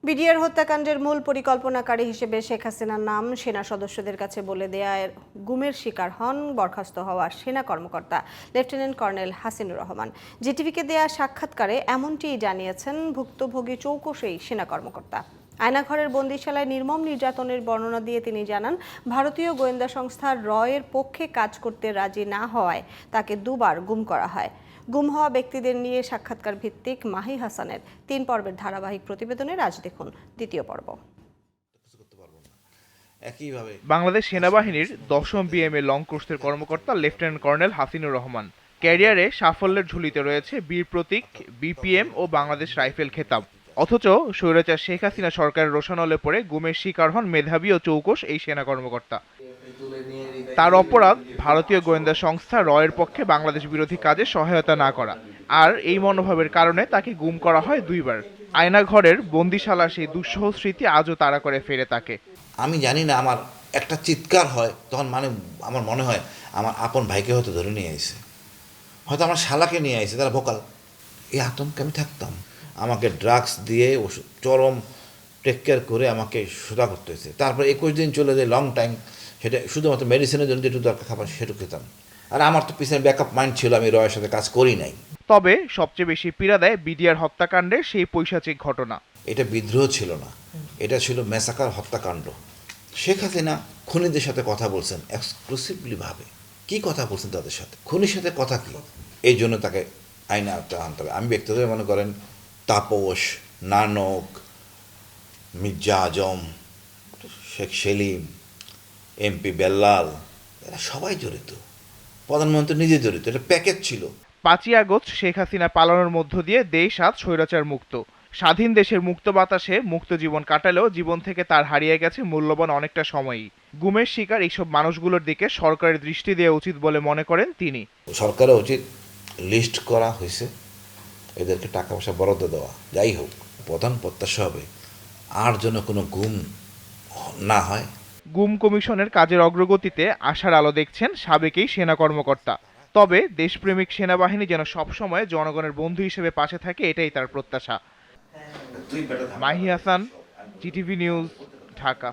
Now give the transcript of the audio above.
BDR হত্যাকাণ্ডের মূল পরিকল্পনাকারী হিসেবে শেখ হাসিনার নাম সেনা সদস্যদের কাছে বলে দেয়ার গুমের শিকার হন বরখাস্ত হওয়া সেনা কর্মকর্তা লেফটেন্যান্ট কর্নেল হাসিনুর রহমান। জিটিভিকে দেয়া সাক্ষাৎকারে এমনটিই জানিয়েছেন ভুক্তভোগী চৌকস এই সেনা কর্মকর্তা। আয়নাঘরের বন্দিশালায় নির্মম নির্যাতনের বর্ণনা দিয়ে তিনি জানান, ভারতীয় গোয়েন্দা সংস্থা রয়ের পক্ষে কাজ করতে রাজি না হওয়ায় তাকে দুবার গুম করা হয়। গুম হওয়া ব্যক্তিদের নিয়ে সাক্ষাৎকার ভিত্তিক মাহি হাসানের ৩ পর্বের ধারাবাহিক প্রতিবেদনের আজ দেখুন দ্বিতীয় পর্ব। বাংলাদেশ সেনাবাহিনীর ১০ম বিএমএ লং কোর্সের কর্মকর্তা লেফটেন্যান্ট কর্নেল হাসিনুর রহমান। ক্যারিয়ারে সাফল্যের ঝুলিতে রয়েছে বীর প্রতীক, বিপিএম ও বাংলাদেশ রাইফেল খেতাব। অথচ স্বৈরাচার শেখ হাসিনা সরকারের রোষানলে পড়ে গুমের শিকার হন মেধাবী ও চৌকস এই সেনা কর্মকর্তা। তার অপরাধ ভারতীয় গোয়েন্দা সংস্থা রয়ের পক্ষে বাংলাদেশ বিরোধী কাজে সহায়তা না করা। আর এই মনোভাবের কারণে তাকে গুম করা হয় দুইবার। আয়নাঘরের বন্দিশালা সেই দুঃসহ স্মৃতি আজও তাড়া করে ফেরে তাকে। আমি জানি না, আমার একটা চিৎকার হয় তখন, আমার মনে হয় আমার আপন ভাইকে হয়তো ধরে নিয়ে আইছে, হয়তো আমার শালাকে নিয়ে আইছে, তারা ভোকাল। এই আতঙ্কে আমি থাকতাম। আমাকে ড্রাগস দিয়ে চরম টেক কেয়ার করে আমাকে সোজা করতে হয়েছে। তারপর ২১ দিন চলে যায়, লং টাইম। সেটা শুধুমাত্র মেডিসিনের জন্য যেটুকু দরকার খাবার সেটুকু খেতাম। আর আমার তো পিছনে ব্যাকআপ মাইন্ড ছিল, আমি রয়ের সাথে কাজ করি নাই। তবে সবচেয়ে বেশি পীড়া দেয় বিডিআর হত্যাকাণ্ডের সেই পৈশাচিক ঘটনা। এটা বিদ্রোহ ছিল না, এটা ছিল ম্যাসাকার হত্যাকাণ্ড। শেখ হাসিনা খুনিদের সাথে কথা বলছেন এক্সক্লুসিভলি ভাবে। কি কথা বলছেন তাদের সাথে? খুনির সাথে কথা কি? এই জন্য তাকে আইনে আনতে হবে। আমি ব্যক্তিগতভাবে মনে করেন তাপস, নানক, মির্জা আজম, শেখ সেলিম, এমপি বেল্লাল, এরা সবাই জড়িত। প্রধানমন্ত্রী নিজে জড়িত। এটা প্যাকেজ ছিল। ৫ই আগস্ট শেখ হাসিনা পালানোর মধ্য দিয়ে দেশ আজ স্বৈরাচার মুক্ত। স্বাধীন দেশের মুক্ত বাতাসে মুক্ত জীবন কাটালেও জীবন থেকে তার হারিয়ে গেছে মূল্যবান অনেকটা সময়ই। গুমের শিকার এইসব মানুষগুলোর দিকে সরকারের দৃষ্টি দেওয়া উচিত বলে মনে করেন তিনি। সরকারের উচিত লিস্ট করা হয়েছে, এদেরকে টাকা পয়সা বরাদ্দ দেওয়া। যাই হোক, প্রধান প্রত্যাশা হবে আর যেন কোনো গুম না হয়। গুম কমিশনের কাজের অগ্রগতিতে আশার আলো দেখছেন সাবেক এই সেনা কর্মকর্তা। তবে দেশপ্রেমিক সেনাবাহিনী যেন সবসময় জনগণের বন্ধু হিসেবে পাশে থাকে, এটাই তার প্রত্যাশা। Mahi Hasan, GTV news, Dhaka.